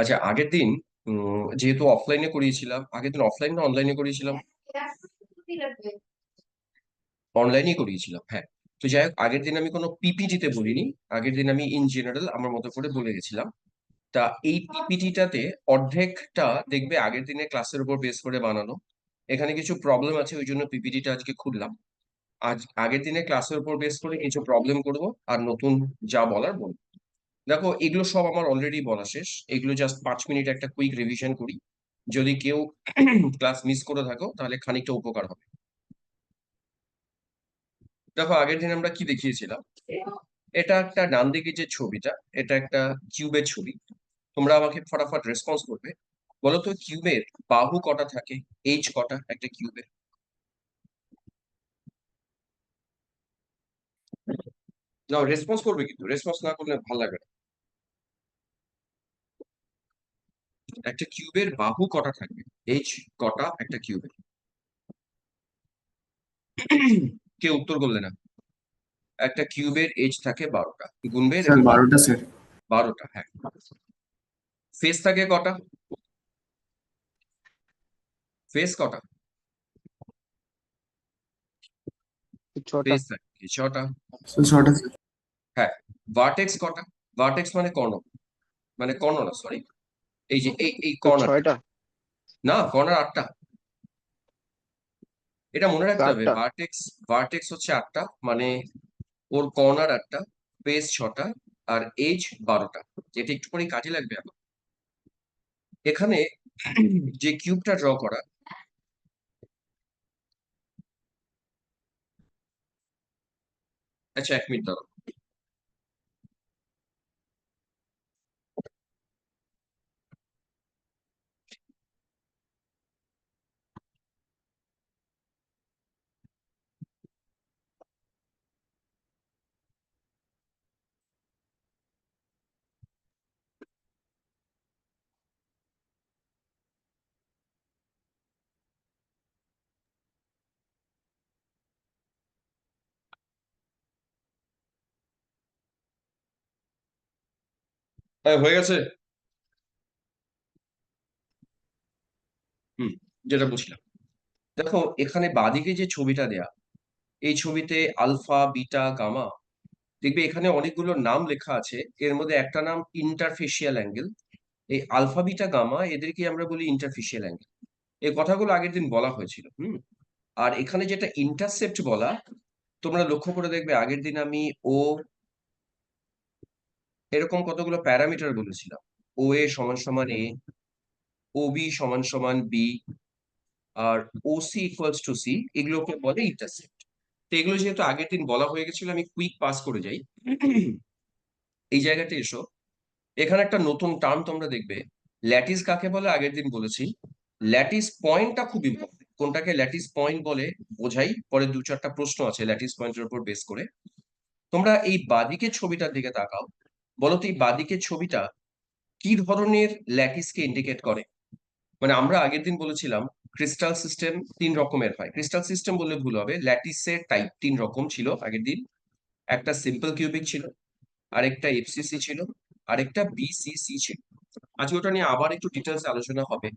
আচ্ছা, আগের দিন যেহেতু অফলাইনে করিয়েছিলাম, আগের দিন অফলাইন না অনলাইনে করিয়েছিলাম? অনলাইনেই করিয়েছিলাম, হ্যাঁ। তো যাই হোক, আগের দিন আমি কোনো পিপিটিতে বলিনি। আগের দিন আমি ইন জেনারেল আমার মতো করে বলে গেছিলাম। তা এই পিপিটিটাতে অর্ধেকটা দেখবে আগের দিনের ক্লাসের উপর বেস করে বানানো। এখানে কিছু প্রবলেম আছে, ওই জন্য পিপিটিটা আজকে খুললাম। আজ আগের দিনের ক্লাসের উপর বেস করে কিছু প্রবলেম করব, আর নতুন যা বলার বলবো। দেখো, এগুলো সব আমার অলরেডি বলা শেষ। এগুলো জাস্ট 5 মিনিট একটা কুইক রিভিশন করি। যদি কেউ ক্লাস মিস করে থাকো তাহলে খানিকটা উপকার হবে। দেখো, আগের দিন আমরা কি দেখিয়েছিলাম। এটা একটা ডান দিকে যে ছবিটা, এটা একটা কিউবের ছবি। তোমরা আমাকে ফটাফট রেসপন্স করবে। বলো তো, কিউবের বাহু কটা থাকে? এইচ কটা একটা কিউবের? না, রেসপন্স করবে, কিন্তু রেসপন্স না করলে ভালো লাগবে না। একটা কিউবের বাহু কটা থাকবে? এইচ কটা একটা কিউবের? কেউ উত্তর করলে না। একটা কিউবের এইচ থাকে 12টা। গুনবে, স্যার দেখি। 12টা স্যার। 12টা, হ্যাঁ। ফেস থাকে কটা? ফেস কটা? ছটা। ফেস থাকে 6টা। স্যার 6টা স্যার। হ্যাঁ। ভার্টেক্স কটা? ভার্টেক্স মানে কর্ণ। মানে কর্ণ না, সরি। এই যে এই তো কর্নারটা। ছয়টা। না, কর্নার 8টা। এটা মনে রাখতে হবে। চারটা। ভার্টেক্স ভার্টেক্স হচ্ছে 8টা, মানে ওর কর্নার 8টা, ফেস 6টা, আর এজ 12টা। এটা একটু পরে কাজে লাগবে এখন। এখানে যে কিউবটা ড্র করা। আচ্ছা, 1 মিনিট দাঁড়াও। হ্যাঁ, হয়ে গেছে। হুম। যেটা বলছিলাম, দেখো এখানে বাঁদিকে যে ছবিটা দেয়া, এই ছবিতে আলফা, বিটা, গামা। দেখবে এখানে অনেকগুলো নাম লেখা আছে। এর মধ্যে একটা নাম ইন্টারফেসিয়াল অ্যাঙ্গেল। এই আলফা, বিটা, গামা এদেরকে আমরা বলি ইন্টারফেসিয়াল অ্যাঙ্গেল। এই কথাগুলো আগের দিন বলা হয়েছিল। আর এখানে যেটা ইন্টারসেপ্ট বলা, তোমরা লক্ষ্য করে দেখবে আগের দিন আমি ও এরকম কতগুলো প্যারামিটার বলেছিলাম। ও এ সমান সমান এ, ও বি সমান সমান বি, আর O C equals to C, এগুলোকে বলে ইন্টারসেপ্ট। তো এগুলো যেহেতু আগের দিন বলা হয়ে গেছিল, আমি কুইক পাস করে যাই। এই জায়গাতে এসো। এখানে একটা নতুন টার্ম তোমরা দেখবে। ল্যাটিস কাকে বলে আগের দিন বলেছি। ল্যাটিস পয়েন্টটা খুব ইম্পর্টেন্ট। কোনটাকে ল্যাটিস পয়েন্ট বলে বোঝাই, পরে 2-4টা প্রশ্ন আছে ল্যাটিস পয়েন্টের উপর বেস করে। তোমরা এই বাঁদিকের ছবিটার দিকে তাকাও। বলো তো, এই বাঁদিকের ছবিটা কি ধরনের ল্যাটিসকে ইন্ডিকেট করে? মানে আমরা আগের দিন বলেছিলাম ক্রিস্টাল সিস্টেম 3 রকমের হয়। ক্রিস্টাল সিস্টেম বললে ভুল হবে, ল্যাটিসের টাইপ 3 রকম ছিল আগের দিন। একটা সিম্পল কিউবিক ছিল, আরেকটা এফসিসি ছিল, আরেকটা বিসিসি ছিল। আজ ওটা নিয়ে আবার একটু ডিটেলস আলোচনা হবে।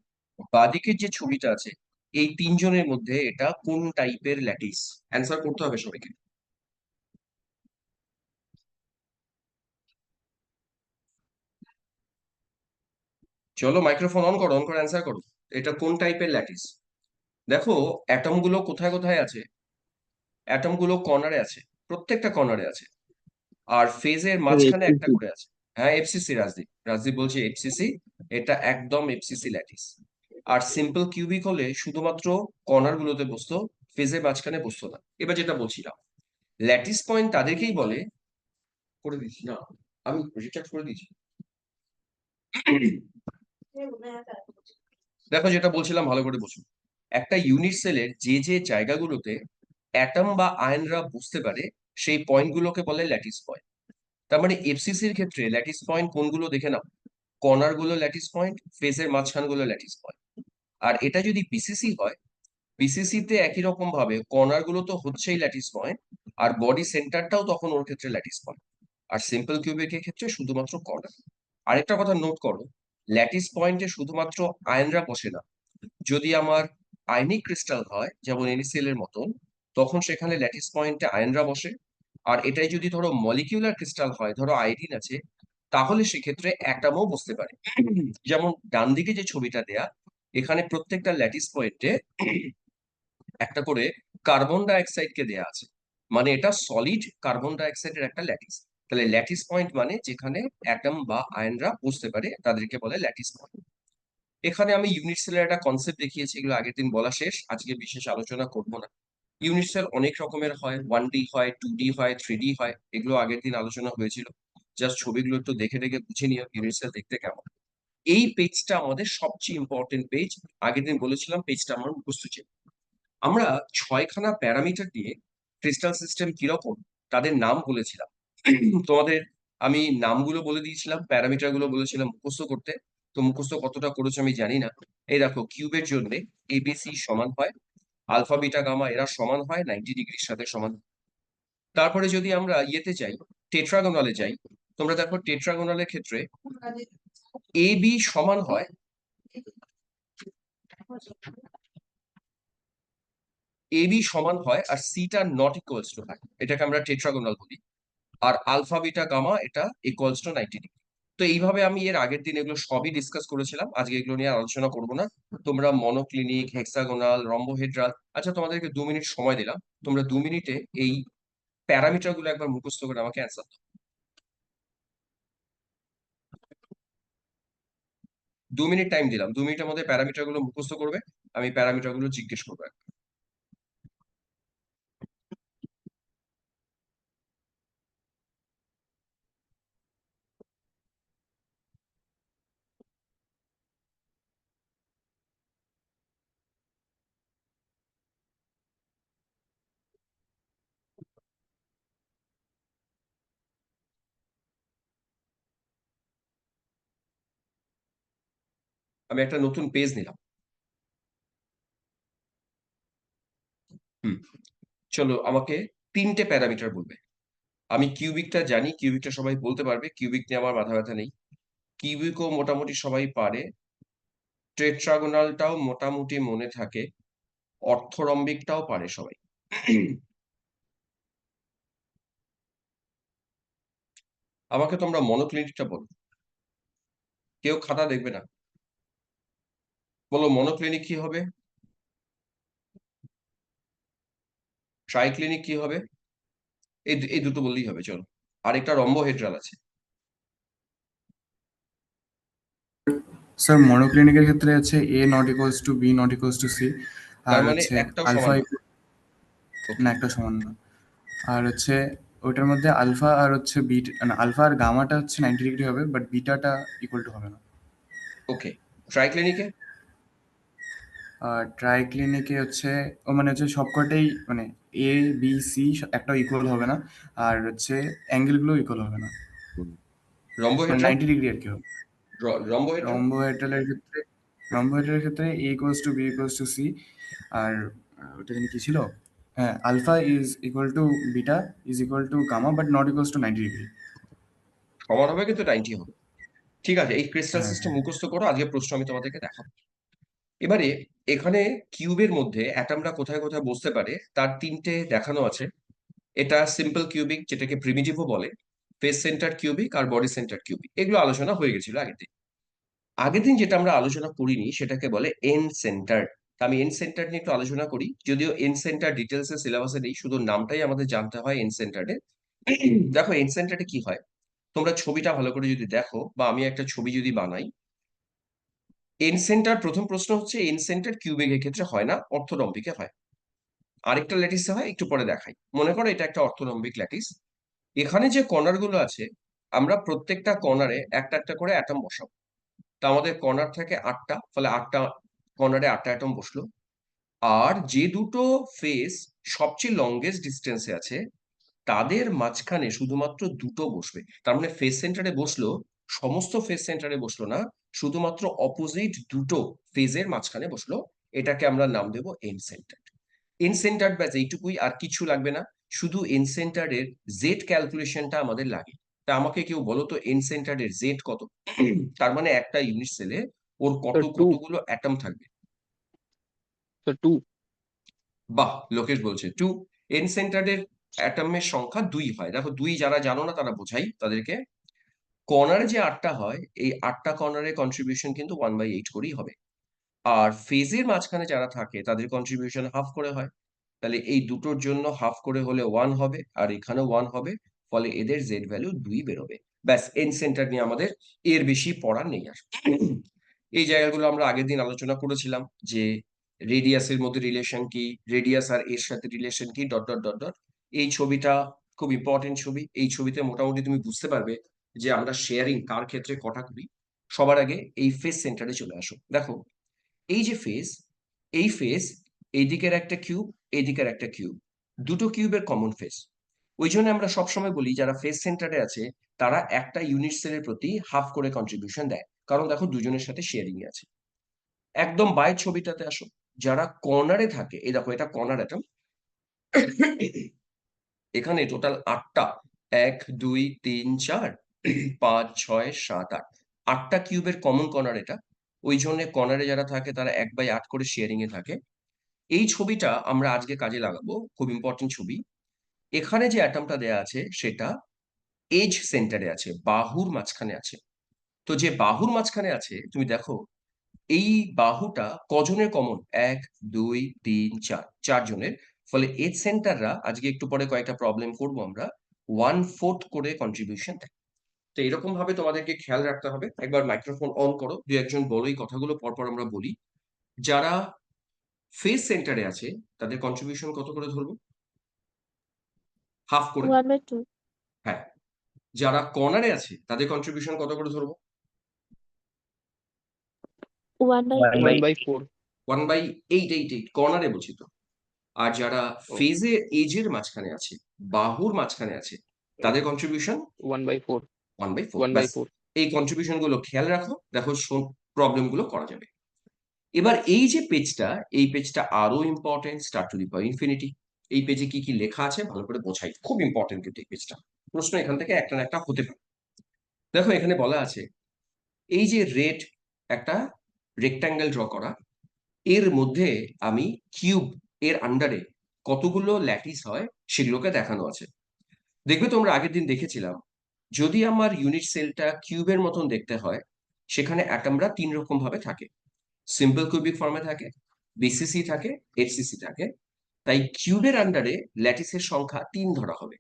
বাঁদিকের যে ছবিটা আছে, এই 3জনের মধ্যে এটা কোন টাইপের ল্যাটিস? অ্যান্সার করতে হবে সবাইকে। চলো, মাইক্রোফোন অন করো, অন করে অ্যান্সার করো। এটা কোন টাইপের ল্যাটিস? দেখো, অ্যাটম গুলো কোথায় কোথায় আছে। অ্যাটম গুলো কর্নারে আছে, প্রত্যেকটা কর্নারে আছে। আর ফেজের মাঝখানে একটা করে আছে। হ্যাঁ, এফসিসি। রাজদীপ রাজদীপ বলছে এফসিসি। এটা একদম এফসিসি ল্যাটিস। আর সিম্পল কিউবিক হলে শুধুমাত্র কর্নার গুলোতে বসতো, ফেজের মাঝখানে বসতো না। এবার যেটা বলছিলাম, ল্যাটিস পয়েন্ট তাদেরকেই বলে। করে দিচ্ছি না, আমি রিচার্জ করে দিচ্ছি। দেখো, যেটা বলছিলাম ভালো করে বসো। একটা ইউনিট সেলের যে যে জায়গাগুলোতে অ্যাটম বা আয়নরা বুঝতে পারে, সেই পয়েন্টগুলোকে বলে ল্যাটিস পয়েন্ট। তার মানে এফসিসির ক্ষেত্রে ল্যাটিস পয়েন্ট কোনগুলো দেখে নাও। কর্নার গুলো ল্যাটিস পয়েন্ট, ফেজের মাঝখান গুলো ল্যাটিস পয়েন্ট। আর এটা যদি বিসিসি হয়, বিসিসি তে একই রকম ভাবে কর্নার গুলো তো হচ্ছেই ল্যাটিস পয়েন্ট, আর বডি সেন্টারটাও তখন ওর ক্ষেত্রে ল্যাটিস পয়েন্ট। আর সিম্পল কিউবিকের ক্ষেত্রে শুধুমাত্র কর্নার। আরেকটা কথা নোট করো, ল্যাটিস পয়েন্টে শুধুমাত্র আয়নরা বসে না, যদি আমার আয়নিক ক্রিস্টাল হয় যেমন NaCl এর মতন, তখন সেখানে ল্যাটিস পয়েন্টে আয়নরা বসে। আর এটাই যদি ধরো মলিকিউলার ক্রিস্টাল হয়, ধরো আয়োডিন আছে, তাহলে সেক্ষেত্রে অ্যাটমও বসতে পারে। যেমন ডান দিকে যে ছবিটা দেয়া, এখানে প্রত্যেকটা ল্যাটিস পয়েন্টে একটা করে কার্বন ডাই অক্সাইডকে দেয়া আছে, মানে এটা সলিড কার্বন ডাই অক্সাইডের একটা ল্যাটিস। তাহলে ল্যাটিস পয়েন্ট মানে যেখানে অ্যাটম বা আয়নরা বসতে পারে, তাদেরকে বলে ল্যাটিস পয়েন্ট। এখানে আমি ইউনিট সেলের একটা কনসেপ্ট দেখিয়েছি, এগুলো আগের দিন বলা শেষ, আজকে বিশেষ আলোচনা করব না। ইউনিট সেল অনেক রকমের হয়, 1D হয়, 2D হয়, 3D হয়, এগুলো আগের দিন আলোচনা হয়েছিল। জাস্ট ছবিগুলো একটু দেখে দেখে বুঝে নিও ইউনিট সেল দেখতে কেমন। এই পেজটা আমাদের সবচেয়ে ইম্পর্টেন্ট পেজ। আগের দিন বলেছিলাম পেজটা আমার মুখস্থ ছিল। আমরা 6খানা প্যারামিটার দিয়ে ক্রিস্টাল সিস্টেম কিরকম তাদের নাম বলেছিলাম। তোমাদের আমি নামগুলো বলে দিয়েছিলাম, প্যারামিটার গুলো বলেছিলাম মুখস্থ করতে। তো মুখস্থ কতটা করেছো আমি জানি না। এই দেখো, কিউবের জন্য ABC সমান হয়, আলফা বিটা গামা এরা সমান হয় 90 ডিগ্রির সাথে সমান। তারপরে যদি আমরা ইয়েতে যাই, টেট্রাগোনালে যাই, তোমরা দেখো টেট্রাগোনালের ক্ষেত্রে AB সমান হয়, আর সিটা নট ইকুয়ালস টু হয়, এটাকে আমরা টেট্রাগোনাল বলি। আর আলফা বিটা গামা এটা ইকুয়ালস টু 90 ডিগ্রি। তো এইভাবে আমি এর আগের দিন এগুলো সবই ডিসকাস করেছিলাম, আজকে এগুলো নিয়ে আর আলোচনা করব না। তোমরা মনোক্লিনিক, হেক্সাগোনাল, রম্বোহেড্রাল, আচ্ছা তোমাদেরকে 2 মিনিট সময় দিলাম, তোমরা 2 মিনিটে এই প্যারামিটার গুলো একবার মুখস্থ করে আমাকে অ্যান্সার দাও। 2 মিনিট টাইম দিলাম, 2 মিনিটের মধ্যে প্যারামিটার গুলো মুখস্থ করবে, আমি প্যারামিটার গুলো জিজ্ঞেস করবো একবার। আমি একটা নতুন পেজ নিলাম। হুম, চলো আমাকে 3টে প্যারামিটার বলবে। আমি কিউবিকটা জানি, কিউবিকটা সবাই বলতে পারবে, কিউবিক নিয়ে আমার মাথা ব্যথা নেই। কিউবিকও মোটামুটি সবাই পারে, টেট্রাগোনালটাও মোটামুটি মনে থাকে, অর্থরম্বিকটাও পারে সবাই। আমাকে তোমরা মনোক্লিনিকটা বলো, কেউ খাতা দেখবে না, বলো মনোক্লিনিক কি হবে, ট্রাইক্লিনিক কি হবে, এই দুটো বললেই হবে, চলো। আরেকটা রম্বোহেড্রাল আছে। স্যার মনোক্লিনিকের ক্ষেত্রে আছে A not equals to B not equals to C, তার আর মানে হচ্ছে একটাও আলফা সমান না। না ওকে, একটা সমান না, আর হচ্ছে ওইটার মধ্যে আলফা আর হচ্ছে বিট না আলফা আর গামাটা হচ্ছে 90 ডিগ্রি হবে, বাট বিটাটা ইকুয়াল টু হবে না। ওকে। ট্রাইক্লিনিকে আর ট্রাইক্লিনিকে হচ্ছে ও মানে হচ্ছে সবকটাই মানে এ বি সি একটাও ইকুয়াল হবে না, আর হচ্ছে অ্যাঙ্গেলগুলো ইকুয়াল হবে না, মানে রম্বোহেড্রাল, 90 ডিগ্রি আর কি হবে। রম্বোহেড্রাল রম্বোহেড্রালের ক্ষেত্রে A equals to B equals to C, আর ওটা জানি কি ছিল, হ্যাঁ alpha is equal to beta is equal to gamma but not equals to 90 degree. সমান হবে কিন্তু 90 হবে। ঠিক আছে, এই ক্রিস্টাল হ্যাঁ সিস্টেম হ্যাঁ মুখস্থ করো, আজকে প্রশ্ন আমি তোমাদেরকে দেখাবো। এবারে এখানে কিউবের মধ্যে অ্যাটমরা কোথায় কোথায় বসতে পারে তার 3টে দেখানো আছে। এটা সিম্পল কিউবিক, যেটাকে প্রিমিটিভও বলে, ফেস সেন্টার কিউবিক আর বডি সেন্টার কিউবিক, এগুলো আলোচনা হয়ে গেছিল আগের দিন। আগের দিন যেটা আমরা আলোচনা করিনি সেটাকে বলে এন সেন্টার। আমি এন সেন্টার নিয়ে একটু আলোচনা করি, যদিও এন সেন্টার ডিটেলস এর সিলেবাসে নেই, শুধু নামটাই আমাদের জানতে হয় এন সেন্টারে। দেখো এন সেন্টারে কি হয়, তোমরা ছবিটা ভালো করে যদি দেখো বা আমি একটা ছবি যদি বানাই, এন সেন্টার, প্রথম প্রশ্ন হচ্ছে এন সেন্টার কিউবিকের ক্ষেত্রে হয় না, অর্থোরম্বিকে হয়। আরেকটা ল্যাটিসে হয়, একটু পরে দেখাই। মনে করো এটা একটা অর্থোরম্বিক ল্যাটিস। এখানে যে কর্নার গুলো আছে, আমরা প্রত্যেকটা কর্নারে একটা একটা করে অ্যাটম বসাবো। তা আমাদের কর্নার থাকে 8টা, ফলে 8টা কর্নারে 8টা অ্যাটম বসলো। আর যে দুটো ফেস সবচেয়ে লংগেস্ট ডিস্টেন্সে আছে, তাদের মাঝখানে শুধুমাত্র দুটো বসবে। তার মানে ফেস সেন্টারে বসলো, সমস্ত ফেস সেন্টারে বসলো না, শুধুমাত্র অপোজিট দুটো ফেজের মাঝখানে বসলো। এটাকে আমরা নাম দেবো এন সেন্টার। এন সেন্টার ব্যাস এইটুকুই, আর কিছু লাগবে না। শুধু এন সেন্টারের জেড ক্যালকুলেশনটা আমাদের লাগে। তা আমাকে কেউ বলো তো এন সেন্টারের জেড কত? তার মানে একটা ইউনিট সেলে ওর So 2. কতগুলো অ্যাটম থাকবে? So 2. বাহ, লোকেশ বলছে 2। এন সেন্টারের অ্যাটমের সংখ্যা 2 হয়। দেখো 2 যারা জানো না তারা বোঝাই তাদেরকে। কর্নারে যে 8টা হয়, এই 8টা কর্নারের কন্ট্রিবিউশন কিন্তু 1/8 করেই হবে। আর ফেজের মাঝখানে যারা থাকে তাদের কন্ট্রিবিউশন হাফ করে হয়। তাহলে এই দুটোর জন্য হাফ করে হলে 1 হবে, আর এখানেও 1 হবে। ফলে এদের জেড ভ্যালু 2 বেরোবে। ব্যাস, এন সেন্টার নিয়ে আমাদের এর বেশি পড়ার নেই আর। এই জায়গাগুলো আমরা আগের দিন আলোচনা করেছিলাম যে রেডিয়াসের মধ্যে রিলেশন কি, রেডিয়াস আর এর সাথে রিলেশন কি, ডট ডট ডট ডট। এই ছবিটা খুব ইম্পর্টেন্ট ছবি। এই ছবিতে মোটামুটি তুমি বুঝতে পারবে যে আমরা শেয়ারিং কার ক্ষেত্রে কটা করি। সবার আগে এই ফেস সেন্টারে চলে আসো। দেখো, এই যে ফেস, এই ফেস, এই দিকের একটা কিউব, এই দিকের একটা কিউব, দুটো কিউবের কমন ফেস। ওই জন্য আমরা সবসময় বলি যারা ফেস সেন্টারে আছে তারা একটা ইউনিট সেলের প্রতি হাফ করে কন্ট্রিবিউশন দেয়, কারণ দেখো দুজনের সাথে শেয়ারিং আছে। একদম বাইরের ছবিটাতে আসো, যারা কর্নারে থাকে, এই দেখো এটা কর্নার অ্যাটম। এখানে টোটাল 8টা, 1 2 3 4 5 6 7 8, 8টা কিউবের কমন কর্নার এটা। ওই জন্য কর্নারে যারা থাকে তারা 1/8 করে শেয়ারিং এ থাকে। এই ছবিটা আমরা আজকে কাজে লাগাবো, খুব ইম্পর্টেন্ট ছবি। এখানে যে অ্যাটমটা দেয়া আছে সেটা এজ সেন্টারে আছে, বাহুর মাঝখানে আছে। তো যে বাহুর মাঝখানে আছে তুমি দেখো, এই বাহুটা কজনের কমন? 1 2 3 4, 4 জনের। ফলে এজ সেন্টাররা, আজকে একটু পরে কয়েকটা প্রবলেম করবো আমরা, 1/4 করে কন্ট্রিবিউশন দেয়। তো এরকম ভাবে তোমাদেরকে খেয়াল রাখতে হবে। একবার মাইক্রোফোন অন করো, দু একজন বলো, এই কথাগুলো পরপর আমরা বলি। যারা ফেস সেন্টারে আছে তাদের কন্ট্রিবিউশন কত করে ধরবো? হাফ করে। 1/2. হ্যাঁ। যারা কর্নারে আছে তাদের কন্ট্রিবিউশন কত করে ধরবো? 1/8. 1/4. 1/8 কর্নারে বলছি তো। আর যারা Oh, ফেজে এজের মাঝখানে আছে, বাহুর মাঝখানে আছে, তাদের কন্ট্রিবিউশন 1/4. 1/4। ব্যাস, 1/4. এই কন্ট্রিবিউশন গুলো খেয়াল রাখো, দেখো প্রবলেম গুলো করা যাবে। এবার এই যে পেজটা, এই পেজটা আরো important, star to the power infinity. এই পেজে কি কি লেখা আছে ভালো করে বোঝাই, খুব ইম্পর্টেন্ট কিন্তু এই পেজটা। প্রশ্ন এখান থেকে একটা না একটা হতে পারে। দেখো এখানে বলা আছে, এই যে রেড একটা রেক্ট্যাঙ্গেল ড্র করা, এর মধ্যে আমি কিউব এর আন্ডারে কতগুলো ল্যাটিস হয় সেগুলোকে দেখানো আছে। দেখবে তোমরা আগের দিন দেখেছিলাম, যদি আমার ইউনিট সেলটা কিউবের মতন দেখতে হয়, সেখানে অ্যাটমরা 3 রকম ভাবে থাকে। সিম্পল কিউবিক ফর্মে থাকে, বিসিসি থাকে, এইচসিসি থাকে। তাই কিউবের আন্ডারে ল্যাটিসের সংখ্যা 3 ধরা হবে।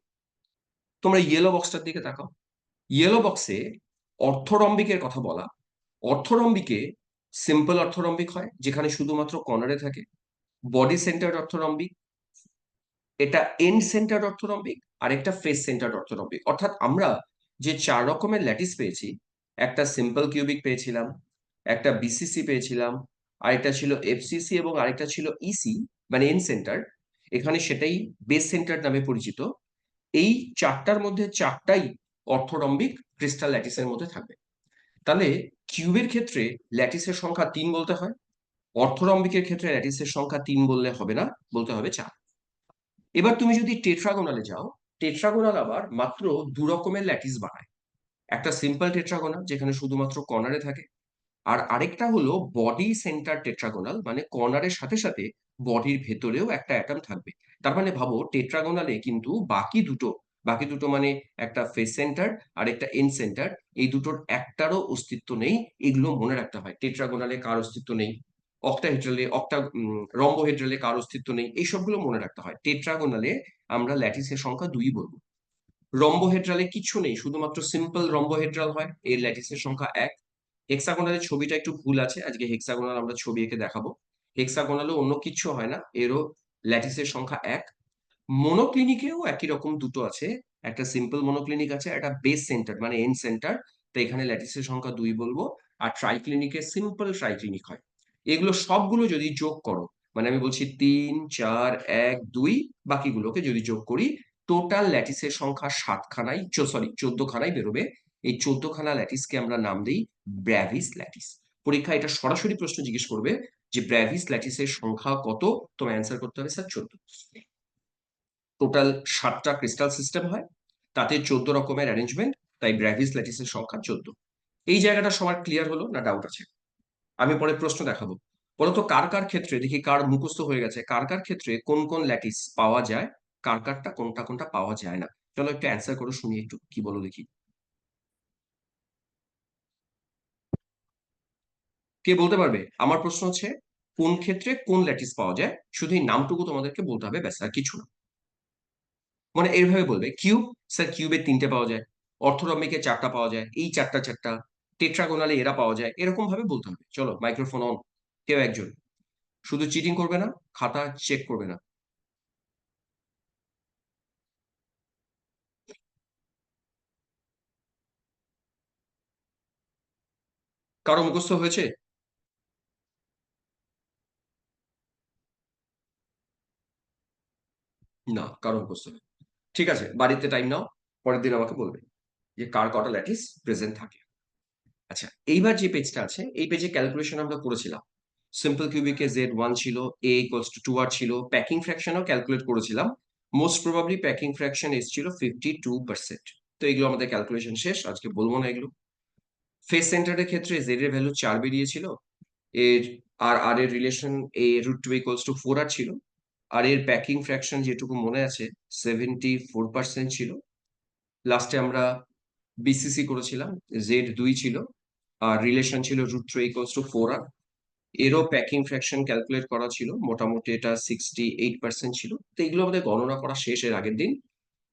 তোমরা ইয়েলো বক্সটার দিকে তাকাও। ইয়েলো বক্সে অর্থরম্বিকের কথা বলা। অর্থরম্বিকে সিম্পল অর্থরম্বিক হয় যেখানে শুধুমাত্র কর্নারে থাকে। বডি সেন্টার্ড অর্থরম্বিক, এটা এন্ড সেন্টার্ড অর্থরম্বিক, আর একটা ফেস সেন্টার্ড অর্থরম্বিক। অর্থাৎ আমরা যে 4 রকমের ল্যাটিস পেয়েছি, একটা সিম্পল কিউবিক পেয়েছিলাম, একটা বিসিসি পেয়েছিলাম, আরেকটা ছিল এফসিসি, এবং আরেকটা ছিল ইসি মানে এন্ড সেন্টার। এখানে সেটাই বেস সেন্টার নামে পরিচিত। এই 4টার মধ্যে 4টাই অর্থরম্বিক ক্রিস্টাল ল্যাটিসের মধ্যে থাকবে। তাহলে কিউবের ক্ষেত্রে ল্যাটিসের সংখ্যা 3 বলতে হয়, অর্থরম্বিকের ক্ষেত্রে ল্যাটিসের সংখ্যা 3 বললে হবে না, বলতে হবে 4। এবার তুমি যদি টেট্রাগোনালে যাও, টেট্রাগোনাল আবার মাত্র 2 রকমের ল্যাটিস বানায়। একটা সিম্পল টেট্রাগোনাল যেখানে শুধুমাত্র কর্নারে থাকে, আর আরেকটা হলো বডি সেন্টার টেট্রাগোনাল, মানে কর্নারের সাথে সাথে বডির ভেতরেও একটা অ্যাটম থাকবে। তার মানে ভাবো টেট্রাগোনালে কিন্তু বাকি দুটো মানে একটা ফেস সেন্টার আর একটা এন্ড সেন্টার, এই দুটোর একটারও অস্তিত্ব নেই। এগুলো মনে রাখতে হয়। টেট্রাগোনালে কার অস্তিত্ব নেই, রম্বোহেড্রালে কার অস্তিত্ব নেই, এই সবগুলো মনে রাখতে হয়। টেট্রাগোনালে আমরা ল্যাটিসের সংখ্যা 2 বলবো। রম্বোহেড্রালে কিছু নেই, শুধুমাত্র সিম্পল রম্বোহেড্রাল হয়, এর ল্যাটিসের সংখ্যা 1। হেক্সাগোনালের ছবিটা একটু ভুল আছে, আজকে হেক্সাগোনাল আমরা ছবি এঁকে দেখাবো। হেক্সাগোনালও অন্য কিছু হয় না, এরও ল্যাটিসের সংখ্যা 1। মনোক্লিনিকেও একই রকম দুটো আছে, একটা সিম্পল মনোক্লিনিক আছে, একটা বেস সেন্টার মানে এন্ড সেন্টার। তো এখানে ল্যাটিসের সংখ্যা 2 বলবো। আর ট্রাইক্লিনিকে সিম্পল ট্রাইক্লিনিক হয়। এগুলো সবগুলো যদি যোগ করো, মানে আমি বলছি 3 4 1 2, বাকিগুলোকে যদি যোগ করি, টোটাল ল্যাটিসের সংখ্যা 14খানাই বেরোবে। এই 14খানা ল্যাটিসকে আমরা নাম দিই ব্র্যাভিস ল্যাটিস। পরীক্ষা এটা সরাসরি প্রশ্ন জিজ্ঞেস করবে যে ব্র্যাভিস ল্যাটিসের সংখ্যা কত, তোমায় অ্যান্সার করতে হবে স্যার 14। টোটাল 7টা ক্রিস্টাল সিস্টেম হয়, তাতে 14 রকমের অ্যারেঞ্জমেন্ট। তাই ব্র্যাভিস ল্যাটিসের সংখ্যা 14। এই জায়গাটা সবার ক্লিয়ার হলো না ডাউট আছে? আমি পরে প্রশ্ন দেখাবো। বলতো কার কার ক্ষেত্রে দেখি কার মুখস্থ হয়ে গেছে, কার কার ক্ষেত্রে কোন কোন ল্যাটিস পাওয়া যায়, কার কারটা কোনটা কোনটা পাওয়া যায় না। চলো একটু অ্যান্সার করে শুনি, একটু কি বলো দেখি। কে বলতে পারবে? আমার প্রশ্ন হচ্ছে কোন ক্ষেত্রে কোন ল্যাটিস পাওয়া যায়, শুধু এই নামটুকু তোমাদেরকে বলতে হবে, ব্যাস আর কিছু না। মানে এইভাবে বলবে কিউব, স্যার কিউবের 3টে পাওয়া যায়, অর্থোরম্বিকে 4টা পাওয়া যায়, এই 4টা 4টা, টেট্রাগোনালে এরা পাওয়া যায়, এরকম ভাবে বলতে হবে। চলো মাইক্রোফোন অন, কেউ একজন। শুধু চিটিং করবে না, খাতা চেক করবে না। কারো মুখস্থ হয়েছে? না, কারো মুখস্থ নেই। ঠিক আছে, বাড়িতে টাইম নাও, পরের দিন আমাকে বলবে যে কার কটা ল্যাটিস প্রেজেন্ট থাকে। আচ্ছা, এইবার যে পেজটা আছে এই পেজে ক্যালকুলেশন আমরা করেছিলাম। সিম্পল কিউবিকে Z1 ছিল, A ইকুয়ালস টু 2R ছিল, প্যাকিং ফ্র্যাকশনও ক্যালকুলেট করেছিলাম। মোস্ট প্রবাবলি প্যাকিং ফ্র্যাকশন এসেছিল 52%। তো এগুলো আমাদের ক্যালকুলেশন শেষ, আজকে বলবো না এগুলো। ফেস সেন্টারের ক্ষেত্রে Z এর ভ্যালু 4 বেরিয়েছিল, এর আর এর relation A√2 equals to 4R ছিল, আর এর প্যাকিং ফ্র্যাকশন যেটুকু মনে আছে 74% ছিল। লাস্টে আমরা বিসিসি করেছিলাম, Z2 ছিল, আর রিলেশন ছিল √3 ইকুয়ালস টু 4R। এরও প্যাকিং ফ্র্যাকশন ক্যালকুলেট করা ছিল, মোটামুটি এটা 68% ছিল। তো এগুলো আমাদের গণনা করা শেষ এর আগের দিন।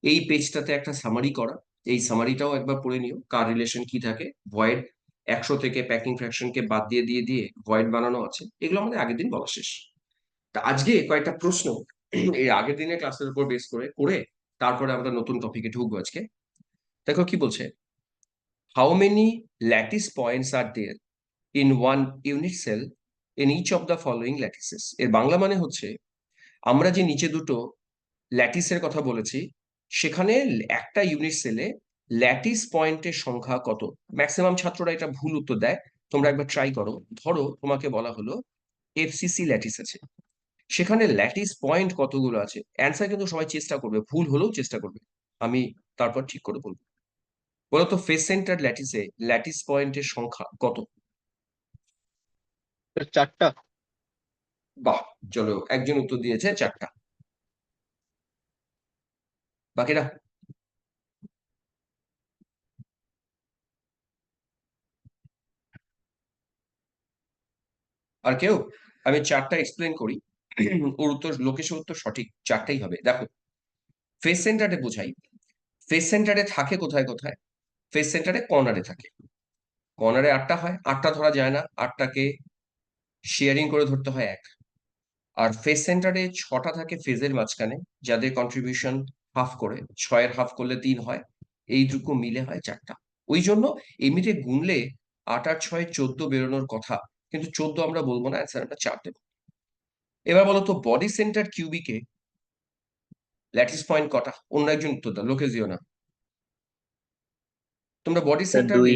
এই পেজটাতে একটা সামারি করা, এই সামারিটাও একবার পড়ে নিও, কার রিলেশন কি থাকে। ভয়েড 100 থেকে প্যাকিং ফ্র্যাকশনকে বাদ দিয়ে দিয়ে দিয়ে ভয়েড বানানো আছে, এগুলো আমাদের আগের দিন বলা শেষ। তা আজকে কয়েকটা প্রশ্ন এই আগের দিনের ক্লাসের উপর বেস করে করে তারপরে আমরা নতুন টপিকে ঢুকবো আজকে। দেখো কি বলছে, how many lattice points are there in one unit cell in each of the following lattices. এর বাংলা মানে হচ্ছে, আমরা যে নিচে দুটো ল্যাটিসের কথা বলেছি সেখানে একটা ইউনিট সেলে ল্যাটিস পয়েন্টের সংখ্যা কত। ম্যাক্সিমাম ছাত্ররা এটা ভুল উত্তর দেয়, তোমরা একবার ট্রাই করো। ধরো তোমাকে বলা হলো এফসিসি ল্যাটিস আছে, সেখানে ল্যাটিস পয়েন্ট কতগুলো আছে। অ্যান্সার কিন্তু সবাই চেষ্টা করবে, ভুল হলেও চেষ্টা করবে, আমি তারপর ঠিক করে বলবো। বলতো ফেস সেন্টার ল্যাটিসে ল্যাটিস পয়েন্টের সংখ্যা কত? 4টা। বাহ, চলো একজন উত্তর দিয়েছে 4টা, বাকিরা? আর কেউ? আমি 4টা এক্সপ্লেন করি, ওর উত্তর, লোকেশের উত্তর সঠিক 4টাই হবে। দেখো, ফেস সেন্টারে বোঝাই, ফেস সেন্টারে থাকে কোথায় কোথায়? ফেস সেন্টারে কর্নারে থাকে, কর্নারে 8টা হয়, 8টা ধরা যায় না, 8টাকে শেয়ারিং করে ধরতে হয় 1। আর ফেস সেন্টারে 6টা থাকে ফেজের মাঝখানে, যাদের কন্ট্রিবিউশন হাফ করে, 6-এর হাফ করলে 3 হয়, এইটুকু মিলে হয় 4টা। ওই জন্য এমনিতে গুনলে 8 আর 6 14 বেরোনোর কথা, কিন্তু 14 আমরা বলবো না, অ্যান্সার আমরা 4 দেবো। এবার বলো তো বডি সেন্টার কিউবিকে ল্যাটিস পয়েন্ট কটা? অন্য একজন উত্তর দাও, লোকে দিও না। তোমরা বডি স্যার সেন্টারে 2।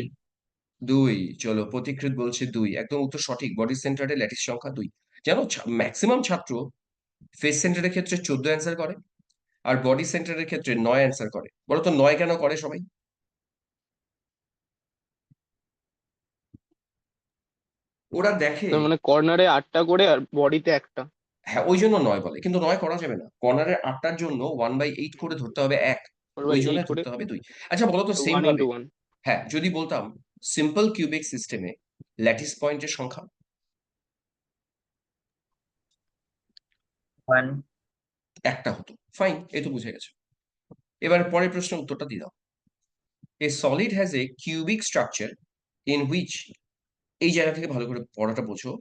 2। চলো প্রতিকৃত বলছে 2, একদম উত্তর সঠিক। বডি সেন্টারে ল্যাটিস সংখ্যা 2। জানো ম্যাক্সিমাম ছাত্র ফেস সেন্টারের ক্ষেত্রে 14 অ্যান্সার করে, আর বডি সেন্টারের ক্ষেত্রে 9 অ্যান্সার করে। বলো তো 9 কেন করে সবাই? ওরা দেখে, তার মানে কর্নারে 8টা করে আর বডিতে একটা। হ্যাঁ ওই জন্য 9 বলে, কিন্তু 9 করা যাবে না, কর্নারের 8টার জন্য 1/8 করে ধরতে হবে 1, ওই জন্য 4/8 করে। ধরতে হবে 2। আচ্ছা বলো তো সেম 1 ভাবে, ইন্টু 1। হ্যাঁ যদি বলতাম সিম্পল কিউবিক সিস্টেমে ল্যাটিস পয়েন্টের সংখ্যা 1 একটা হতো, ফাইন, এই তো বুঝে গেছে। এবার পরের প্রশ্নের উত্তরটা দিয়ে দাও। এ solid has a cubic structure in which, এই জায়গা থেকে ভালো করে পড়াটা বোঝো,